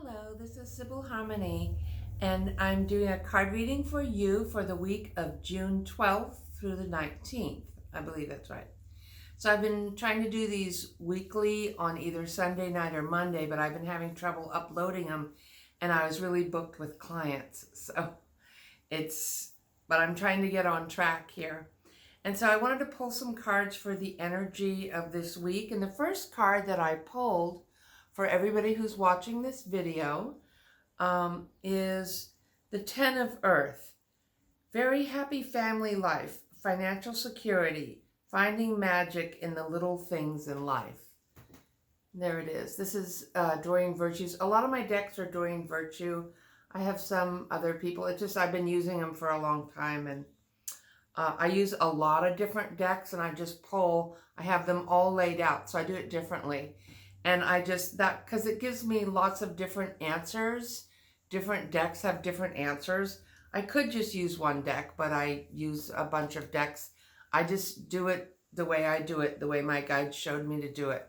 Hello, this is Sybil Harmony, and I'm doing a card reading for you for the week of June 12th through the 19th. I believe that's right. So I've been trying to do these weekly on either Sunday night or Monday, but I've been having trouble uploading them, and I was really booked with clients. But I'm trying to get on track here. And so I wanted to pull some cards for the energy of this week. And the first card that I pulled for everybody who's watching this video is the Ten of Earth. Very happy family life, financial security, finding magic in the little things in life. There it is. This is Dorian Virtues. A lot of my decks are Dorian Virtue. I have some other people. It's just I've been using them for a long time, and I use a lot of different decks, and I just pull. I have them all laid out, so I do it differently. And because it gives me lots of different answers. Different decks have different answers. I could just use one deck, but I use a bunch of decks. I just do it the way I do it, the way my guide showed me to do it.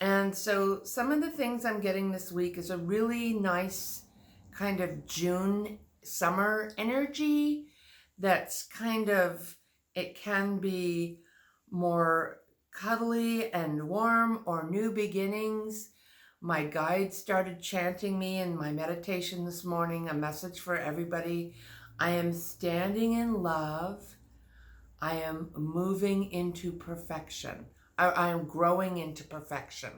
And so some of the things I'm getting this week is a really nice kind of June summer energy that's it can be more cuddly and warm or new beginnings. My guide started chanting me in my meditation this morning, a message for everybody. I am standing in love. I am moving into perfection. I am growing into perfection.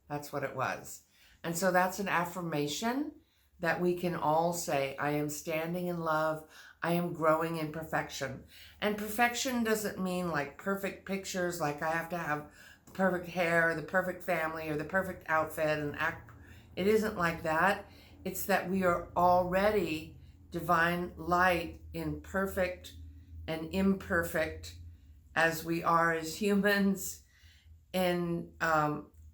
That's what it was. And so that's an affirmation that we can all say. I am standing in love. I am growing in perfection. And perfection doesn't mean like perfect pictures, like I have to have the perfect hair, or the perfect family, or the perfect outfit and act. It isn't like that. It's that we are already divine light in perfect and imperfect as we are as humans, in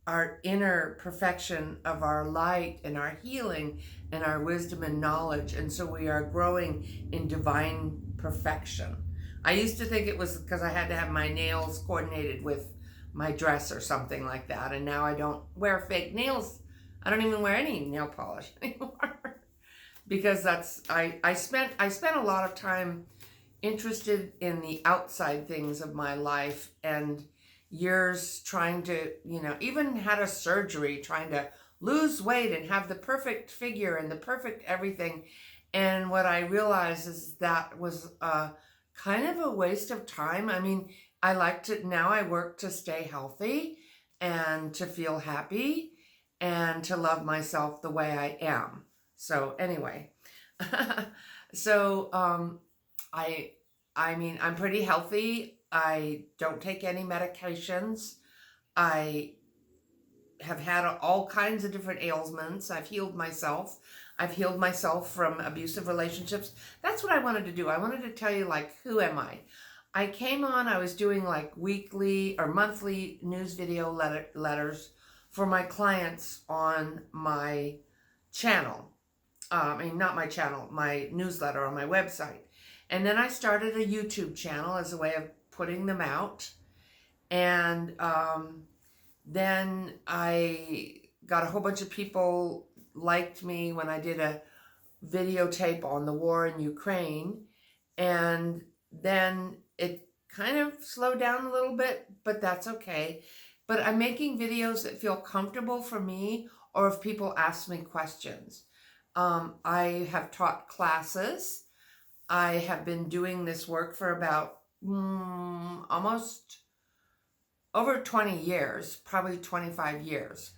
our inner perfection of our light and our healing and our wisdom and knowledge. And so we are growing in divine perfection. I used to think it was because I had to have my nails coordinated with my dress or something like that. And now I don't wear fake nails. I don't even wear any nail polish anymore because I spent a lot of time interested in the outside things of my life, and years trying to, even had a surgery trying to lose weight and have the perfect figure and the perfect everything. And what I realized is that was kind of a waste of time. I mean, now I work to stay healthy and to feel happy and to love myself the way I am. So anyway, I'm pretty healthy. I don't take any medications. I have had all kinds of different ailments. I've healed myself. I've healed myself from abusive relationships. That's what I wanted to do. I wanted to tell you, who am I? I came on, I was doing weekly or monthly news video letters for my clients on my channel. Not my channel, my newsletter on my website. And then I started a YouTube channel as a way of putting them out. And then I got a whole bunch of people liked me when I did a videotape on the war in Ukraine. And then it kind of slowed down a little bit, but that's okay. But I'm making videos that feel comfortable for me, or if people ask me questions. I have taught classes. I have been doing this work for about almost over 20 years, probably 25 years.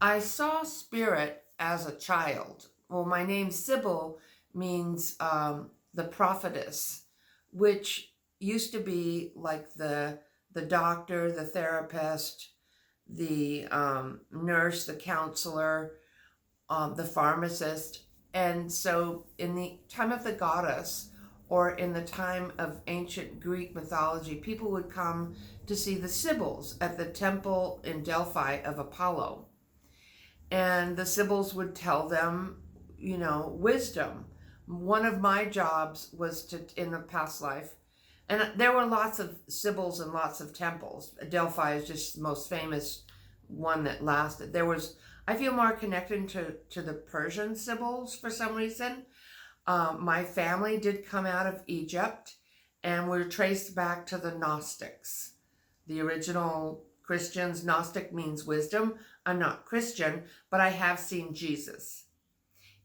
I saw spirit as a child. Well, my name Sybil means the prophetess, which used to be like the doctor, the therapist, the nurse, the counselor, the pharmacist. And so in the time of the goddess, or in the time of ancient Greek mythology, people would come to see the Sibyls at the temple in Delphi of Apollo. And the Sibyls would tell them, wisdom. One of my jobs was in the past life, and there were lots of Sibyls and lots of temples. Delphi is just the most famous one that lasted. I feel more connected to the Persian symbols for some reason. My family did come out of Egypt, and we're traced back to the Gnostics, the original Christians. Gnostic means wisdom. I'm not Christian, but I have seen Jesus.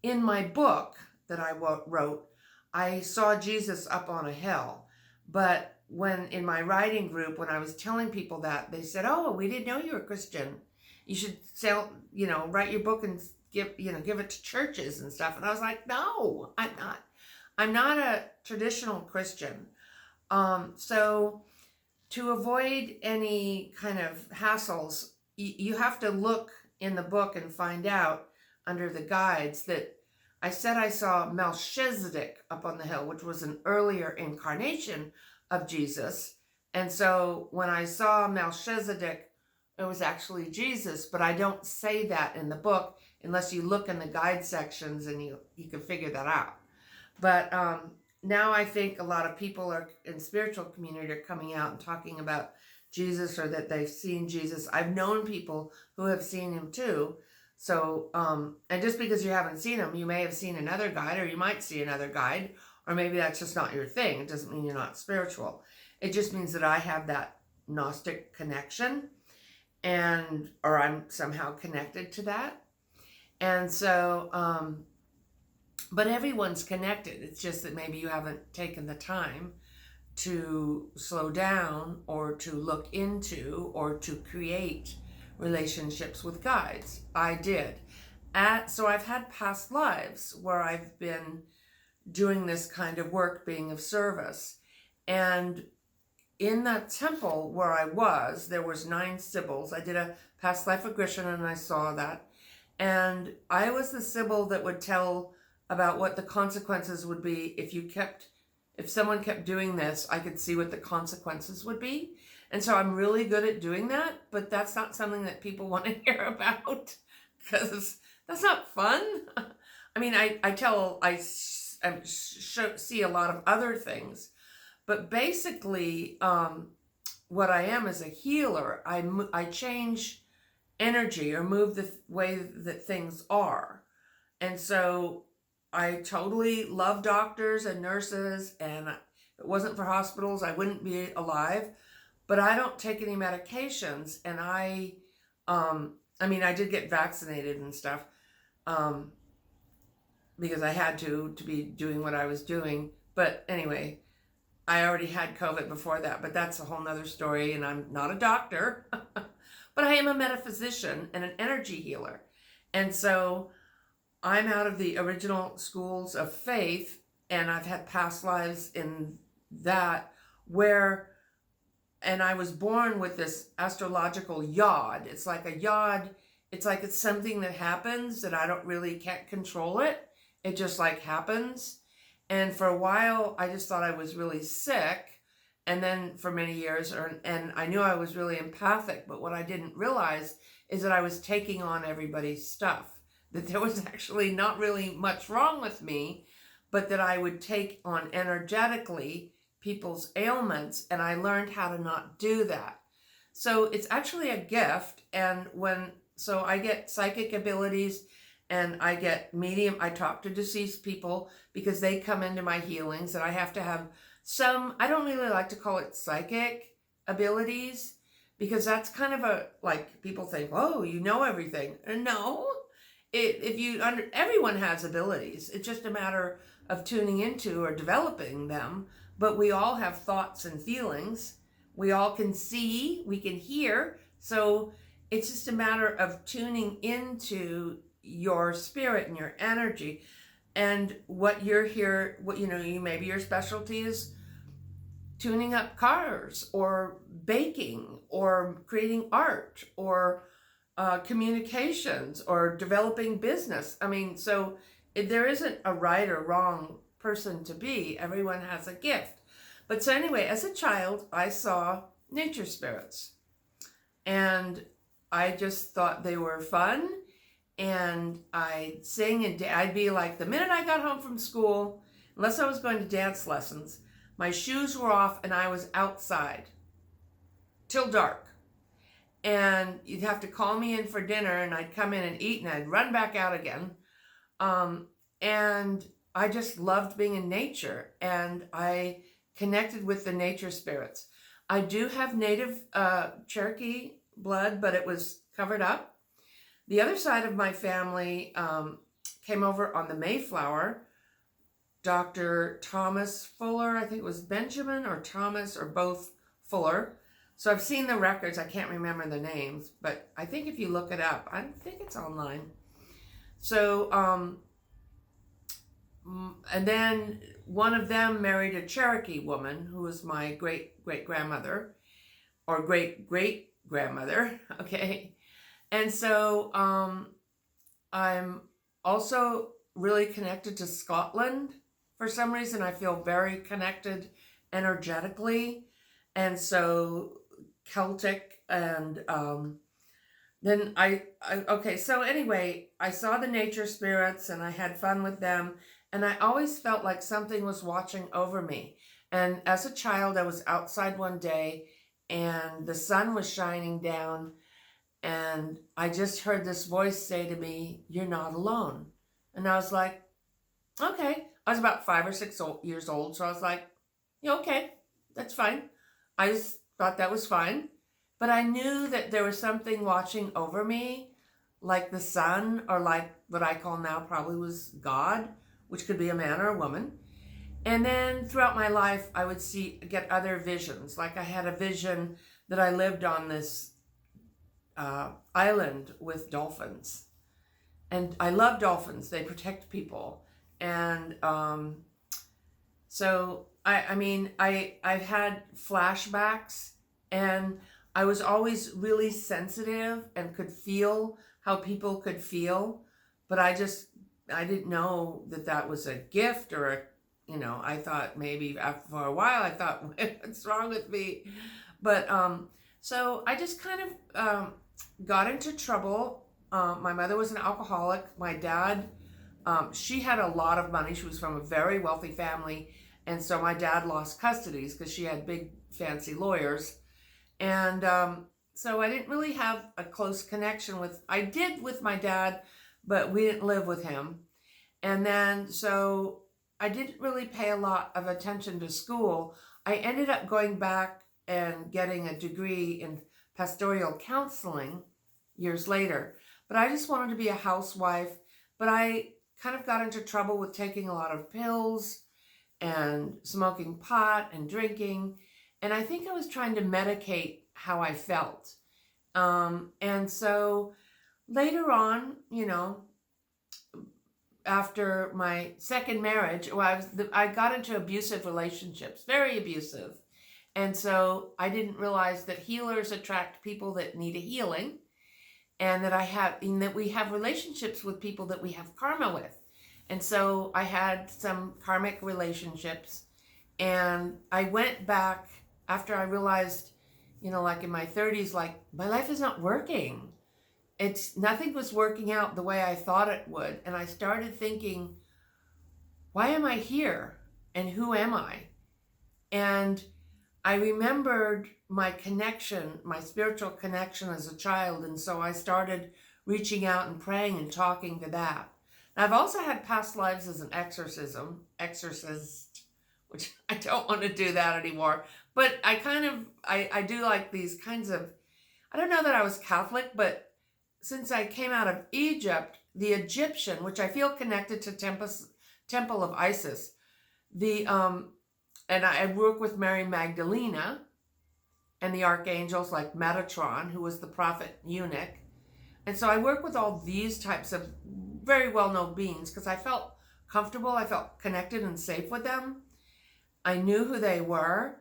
In my book that I wrote, I saw Jesus up on a hill, but when in my writing group, when I was telling people that, they said, "Oh, we didn't know you were Christian. You should write your book and give it to churches and stuff." And I was like, "No, I'm not. I'm not a traditional Christian." So to avoid any kind of hassles, you have to look in the book and find out under the guides that I said I saw Melchizedek up on the hill, which was an earlier incarnation of Jesus. And so when I saw Melchizedek, it was actually Jesus, but I don't say that in the book unless you look in the guide sections, and you can figure that out. But now I think a lot of people are in spiritual community are coming out and talking about Jesus, or that they've seen Jesus. I've known people who have seen him too. So, and just because you haven't seen him, you may have seen another guide, or you might see another guide, or maybe that's just not your thing. It doesn't mean you're not spiritual. It just means that I have that Gnostic connection, or I'm somehow connected to that. And so, but everyone's connected. It's just that maybe you haven't taken the time to slow down, or to look into, or to create relationships with guides. I did. So I've had past lives where I've been doing this kind of work, being of service. And in that temple where I was, there was 9 Sibyls. I did a past life regression, and I saw that. And I was the Sibyl that would tell about what the consequences would be if someone kept doing this. I could see what the consequences would be. And so I'm really good at doing that, but that's not something that people want to hear about, because that's not fun. I mean, I see a lot of other things, but basically what I am is a healer. I change energy, or move the way that things are. And so I totally love doctors and nurses, and if it wasn't for hospitals, I wouldn't be alive. But I don't take any medications, and I did get vaccinated and stuff, because I had to be doing what I was doing. But anyway, I already had COVID before that, but that's a whole nother story, and I'm not a doctor, but I am a metaphysician and an energy healer. And so I'm out of the original schools of faith, and I've had past lives in that and I was born with this astrological yod. It's like a yod. It's like it's something that happens that I can't control it. It just like happens. And for a while, I just thought I was really sick. And then for many years, and I knew I was really empathic, but what I didn't realize is that I was taking on everybody's stuff. That there was actually not really much wrong with me, but that I would take on energetically people's ailments, and I learned how to not do that. So it's actually a gift, and so I get psychic abilities, and I get medium. I talk to deceased people because they come into my healings, and I have to have some, I don't really like to call it psychic abilities, because that's kind of like people think, "Oh, you know everything." And no, everyone has abilities. It's just a matter of tuning into or developing them. But we all have thoughts and feelings. We all can see, we can hear. So it's just a matter of tuning into your spirit and your energy. And what you're here, maybe your specialty is tuning up cars, or baking, or creating art, or communications, or developing business. I mean, so there isn't a right or wrong person to be. Everyone has a gift. But so anyway, as a child, I saw nature spirits, and I just thought they were fun, and I'd sing, and I'd be like, the minute I got home from school, unless I was going to dance lessons, my shoes were off and I was outside till dark. and you'd have to call me in for dinner, and I'd come in and eat, and I'd run back out again. And I just loved being in nature, and I connected with the nature spirits. I do have native Cherokee blood, but it was covered up. The other side of my family came over on the Mayflower. Dr. Thomas Fuller, I think it was Benjamin or Thomas or both Fuller. So I've seen the records. I can't remember the names, but I think if you look it up, I think it's online. So, and then one of them married a Cherokee woman who was my great-great-grandmother or great-great-grandmother, okay? And so I'm also really connected to Scotland. For some reason, I feel very connected energetically. And so Celtic, and then okay, so anyway, I saw the nature spirits and I had fun with them, and I always felt like something was watching over me. And as a child, I was outside one day and the sun was shining down, and I just heard this voice say to me, "You're not alone." And I was like, okay. I was about 5 or 6 years old, so I was like, yeah, okay, that's fine. I just thought that was fine. But I knew that there was something watching over me, like the sun, or like what I call now probably was God, which could be a man or a woman. And then throughout my life, I would get other visions. Like I had a vision that I lived on this island with dolphins. And I love dolphins. They protect people. And so I've had flashbacks, and I was always really sensitive and could feel how people could feel, but I didn't know that was a gift or I thought maybe for a while I thought, what's wrong with me? But so I just kind of got into trouble. My mother was an alcoholic. My dad, she had a lot of money. She was from a very wealthy family. And so my dad lost custody because she had big fancy lawyers. And so I didn't really have a close connection I did with my dad, but we didn't live with him. And then, so I didn't really pay a lot of attention to school. I ended up going back and getting a degree in pastoral counseling years later. But I just wanted to be a housewife. But I kind of got into trouble with taking a lot of pills and smoking pot and drinking. And I think I was trying to medicate how I felt. And so later on, after my second marriage, I got into abusive relationships, very abusive. And so I didn't realize that healers attract people that need a healing, and that we have relationships with people that we have karma with. And so I had some karmic relationships, and I went back after I realized, like in my 30s, like my life is not working. Nothing was working out the way I thought it would. And I started thinking, why am I here? And who am I? And I remembered my connection, my spiritual connection as a child. And so I started reaching out and praying and talking to that. And I've also had past lives as an exorcist, which I don't want to do that anymore. But I do like these kinds of, I don't know that I was Catholic, but since I came out of Egypt, the Egyptian, which I feel connected to Temple of Isis, and I work with Mary Magdalena and the archangels like Metatron, who was the prophet eunuch. And so I work with all these types of very well-known beings because I felt comfortable, I felt connected and safe with them. I knew who they were.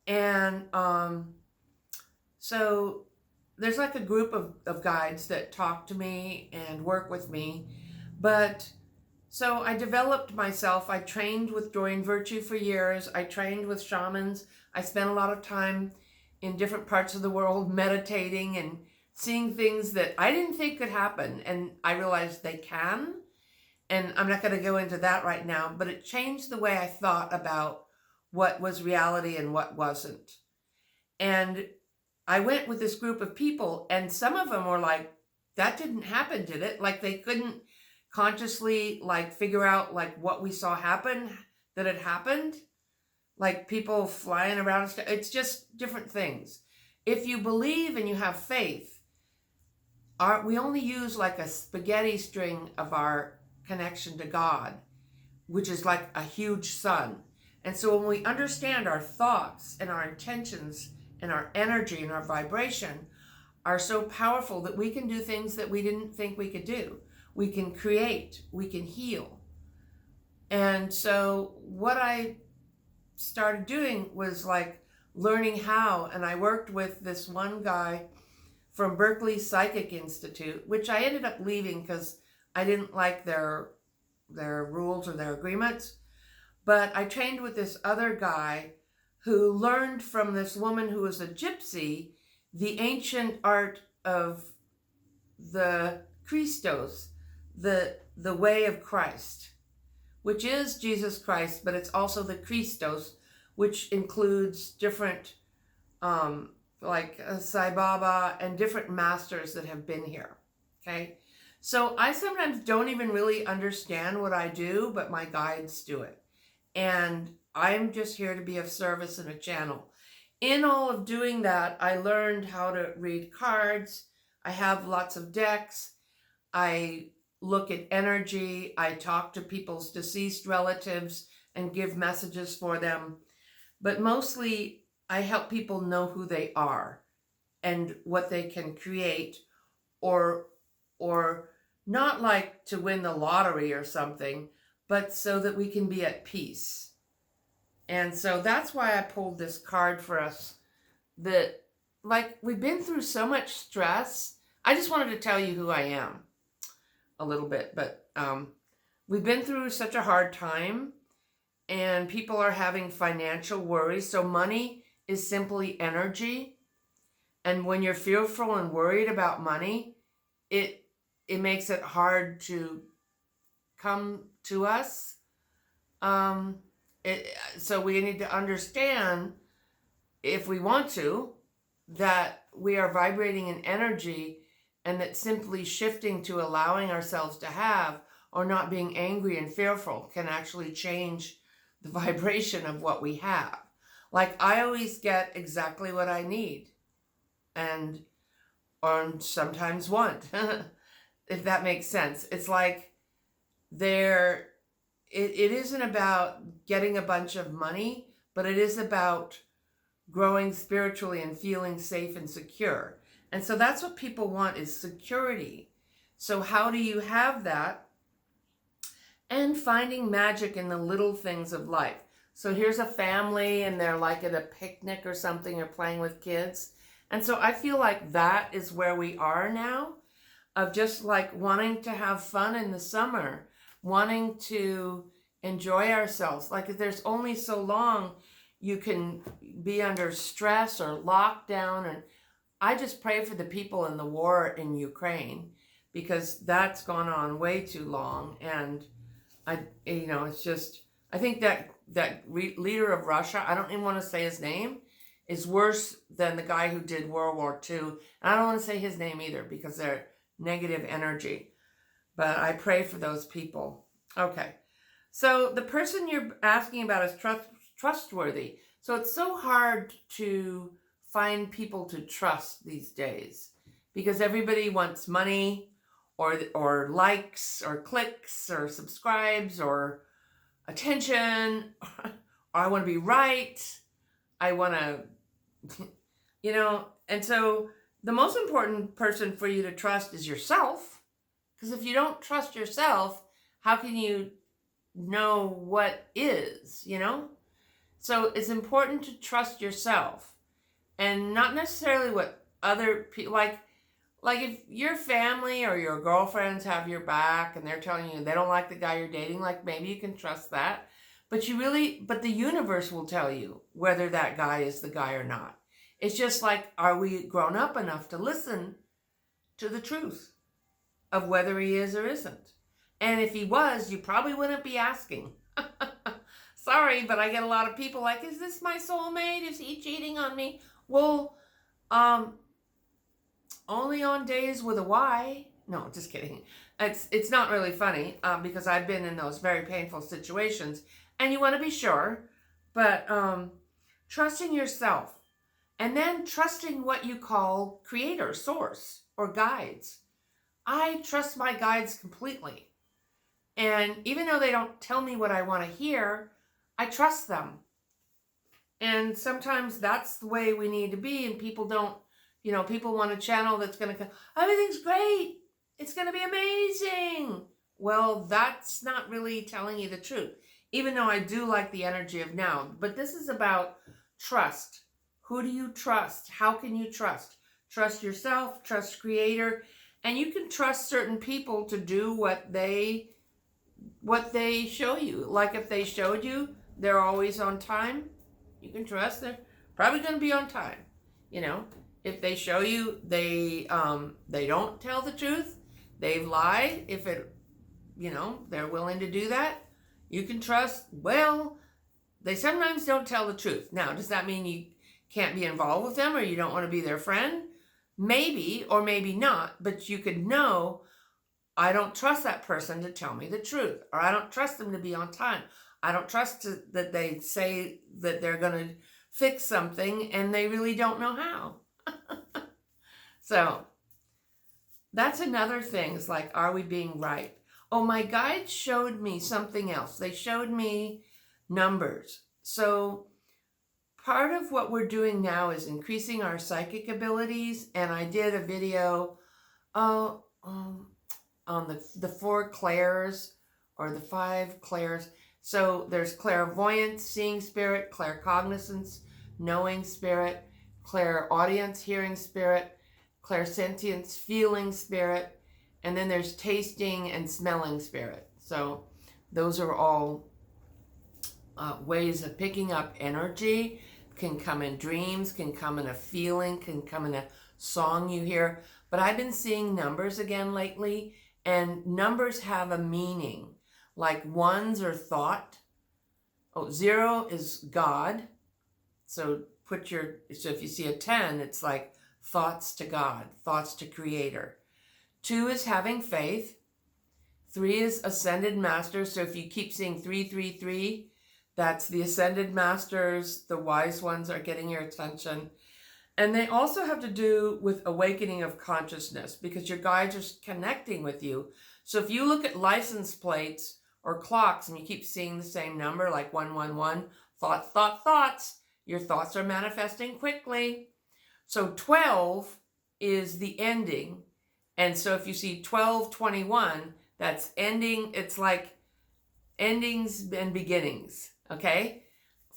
And so there's like a group of guides that talk to me and work with me. But so I developed myself. I trained with Doreen Virtue for years. I trained with shamans. I spent a lot of time in different parts of the world meditating and seeing things that I didn't think could happen. And I realized they can. And I'm not going to go into that right now, but it changed the way I thought about what was reality and what wasn't. And I went with this group of people, and some of them were like, that didn't happen, did it? Like they couldn't consciously like figure out like what we saw happen, that it happened. Like people flying around. It's just different things. If you believe and you have faith, we only use like a spaghetti string of our connection to God, which is like a huge sun. And so when we understand our thoughts and our intentions and our energy and our vibration are so powerful that we can do things that we didn't think we could do. We can create, we can heal. And so what I started doing was like learning how, and I worked with this one guy from Berkeley Psychic Institute, which I ended up leaving because I didn't like their rules or their agreements. But I trained with this other guy who learned from this woman who was a gypsy the ancient art of the Christos, the way of Christ, which is Jesus Christ, but it's also the Christos, which includes different, like Sai Baba and different masters that have been here, okay? So I sometimes don't even really understand what I do, but my guides do it. And I'm just here to be of service and a channel. In all of doing that, I learned how to read cards. I have lots of decks. I look at energy. I talk to people's deceased relatives and give messages for them. But mostly, I help people know who they are and what they can create, or not like to win the lottery or something, but so that we can be at peace. And so that's why I pulled this card for us, that like we've been through so much stress. I just wanted to tell you who I am a little bit, but we've been through such a hard time, and people are having financial worries. So money is simply energy. And when you're fearful and worried about money, it makes it hard to come to us. So we need to understand, if we want to, that we are vibrating in energy, and that simply shifting to allowing ourselves to have, or not being angry and fearful, can actually change the vibration of what we have. Like I always get exactly what I need, or sometimes want, if that makes sense. It's like it isn't about getting a bunch of money, but it is about growing spiritually and feeling safe and secure. And so that's what people want, is security. So how do you have that? And finding magic in the little things of life. So here's a family, and they're like at a picnic or something, or playing with kids. And so I feel like that is where we are now, of just like wanting to have fun in the summer, wanting to enjoy ourselves. Like there's only so long you can be under stress or lockdown. And I just pray for the people in the war in Ukraine, because that's gone on way too long. And it's just, I think that leader of Russia, I don't even want to say his name, is worse than the guy who did World War II. And I don't want to say his name either, because they're negative energy. But I pray for those people. Okay. So the person you're asking about is trustworthy. So it's so hard to find people to trust these days, because everybody wants money, or likes, or clicks, or subscribes, or attention, or I want to be right. I want to, and so the most important person for you to trust is yourself. Because if you don't trust yourself, how can you know what is, So it's important to trust yourself, and not necessarily what other people, like if your family or your girlfriends have your back and they're telling you they don't like the guy you're dating, like maybe you can trust that. But the universe will tell you whether that guy is the guy or not. It's just like, are we grown up enough to listen to the truth of whether he is or isn't? And if he was, you probably wouldn't be asking. Sorry, but I get a lot of people like, is this my soulmate? Is he cheating on me? Well, Um, only on days with a Y. No, just kidding. It's not really funny because I've been in those very painful situations, and you want to be sure, but trusting yourself, and then trusting what you call creator, source, or guides. I trust my guides completely. And even though they don't tell me what I want to hear, I trust them. And sometimes that's the way we need to be. And people don't, people want a channel that's going to, everything's great. It's going to be amazing. Well, that's not really telling you the truth, even though I do like the energy of now. But this is about trust. Who do you trust? How can you trust? Trust yourself, trust creator, and you can trust certain people to do what they show you. Like if they showed you they're always on time, you can trust they're probably going to be on time. If they show you they don't tell the truth, they've lied, if they're willing to do that, you can trust, well, they sometimes don't tell the truth. Now, does that mean you can't be involved with them or you don't want to be their friend? Maybe, or maybe not, but you could know, I don't trust that person to tell me the truth, or I don't trust them to be on time. I don't trust that they say that they're going to fix something and they really don't know how. So that's another thing. It's like, are we being right? Oh, my guide showed me something else. They showed me numbers. So part of what we're doing now is increasing our psychic abilities. And I did a video on the 4 clairs, or the 5 clairs. So there's clairvoyance, seeing spirit, claircognizance, knowing spirit, clairaudience, hearing spirit, clairsentience, feeling spirit, and then there's tasting and smelling spirit. So those are all ways of picking up energy. Can come in dreams, can come in a feeling, can come in a song you hear. But I've been seeing numbers again lately, and numbers have a meaning. Like ones are thought. 0 is God. So if you see a 10, it's like thoughts to God, thoughts to creator. 2 is having faith. 3 is ascended masters. So if you keep seeing 333, that's the ascended masters. The wise ones are getting your attention. And they also have to do with awakening of consciousness, because your guides are connecting with you. So if you look at license plates or clocks and you keep seeing the same number, like 111, thoughts, your thoughts are manifesting quickly. So 12 is the ending. And so if you see 1221, that's ending. It's like endings and beginnings, okay?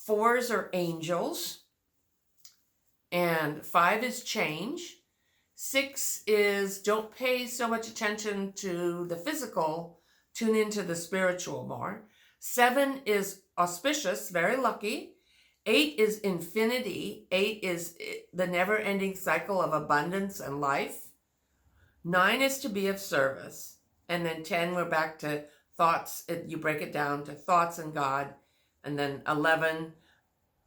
4s are angels. And 5 is change. 6 is don't pay so much attention to the physical, tune into the spiritual more. 7 is auspicious, very lucky. 8 is infinity. 8 is the never-ending cycle of abundance and life. 9 is to be of service. And then 10, we're back to thoughts. You break it down to thoughts and God. And then 11,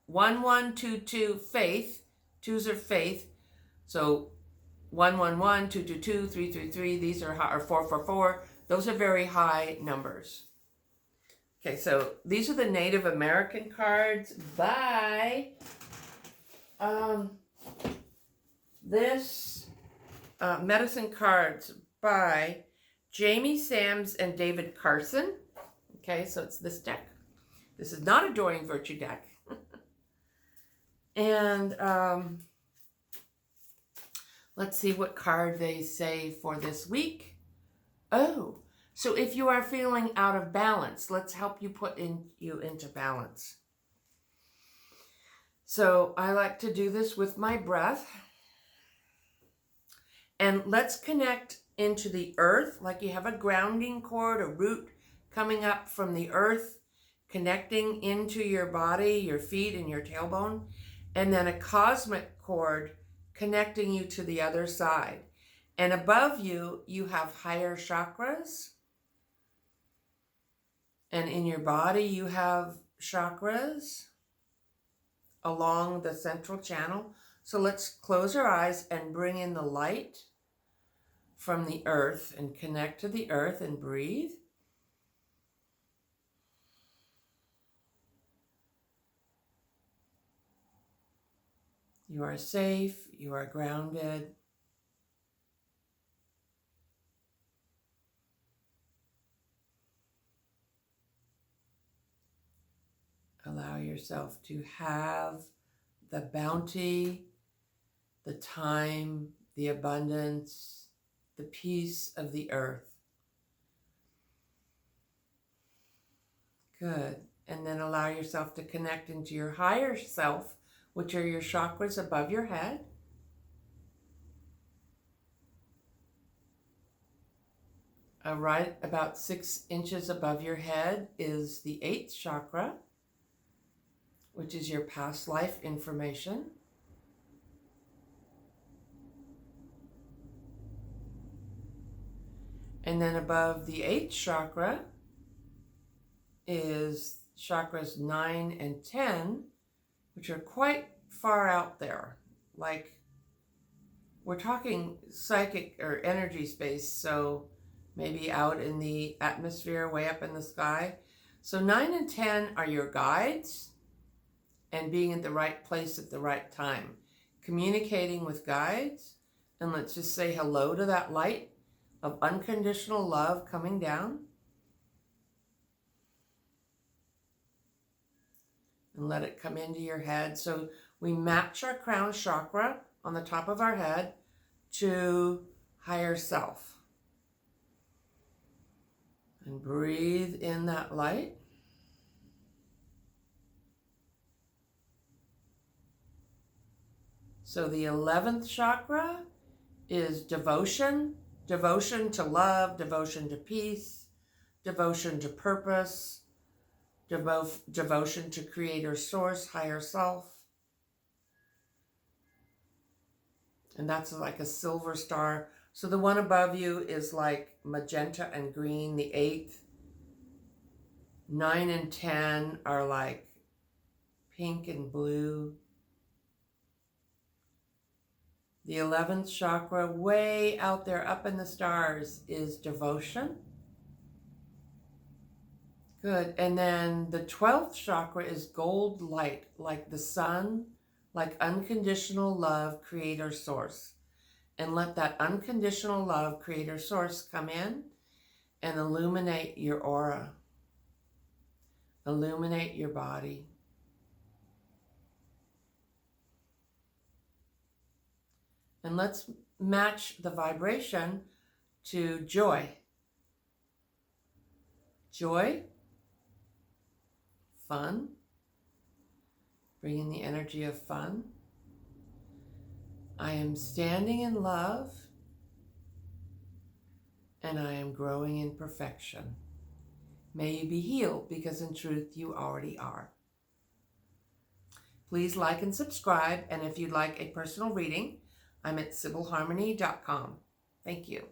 1, 1, 2, 2, faith. 2s are faith. So 111, 222, 333, these are high, or 444. Those are very high numbers. Okay, so these are the Native American cards by medicine cards by Jamie Sams and David Carson. Okay, so it's this deck. This is not a Doreen Virtue deck. And let's see what card they say for this week. Oh, so if you are feeling out of balance, let's help you put you into balance. So I like to do this with my breath. And let's connect into the earth, like you have a grounding cord, a root coming up from the earth, connecting into your body, your feet, and your tailbone. And then a cosmic cord connecting you to the other side. And above you, you have higher chakras. And in your body, you have chakras along the central channel. So let's close our eyes and bring in the light from the earth and connect to the earth and breathe. You are safe, you are grounded. Allow yourself to have the bounty, the time, the abundance, the peace of the earth. Good. And then allow yourself to connect into your higher self, which are your chakras above your head. Right about 6 inches above your head is the 8th chakra, which is your past life information. And then above the 8th chakra is chakras 9 and 10, which are quite far out there. Like, we're talking psychic or energy space, so maybe out in the atmosphere, way up in the sky. So 9 and 10 are your guides and being at the right place at the right time. Communicating with guides, and let's just say hello to that light of unconditional love coming down. And let it come into your head. So we match our crown chakra on the top of our head to higher self. And breathe in that light. So the 11th chakra is devotion. Devotion to love, devotion to peace, devotion to purpose, devotion to creator source, higher self. And that's like a silver star. So the one above you is like magenta and green, the 8th. 9 and 10 are like pink and blue. The 11th chakra, way out there up in the stars, is devotion. Good. And then the 12th chakra is gold light, like the sun, like unconditional love, creator source. And let that unconditional love, creator source come in and illuminate your aura. Illuminate your body. And let's match the vibration to joy. Joy, fun, bring in the energy of fun. I am standing in love, and I am growing in perfection. May you be healed, because in truth you already are. Please like and subscribe, and if you'd like a personal reading, I'm at SibylHarmony.com. Thank you.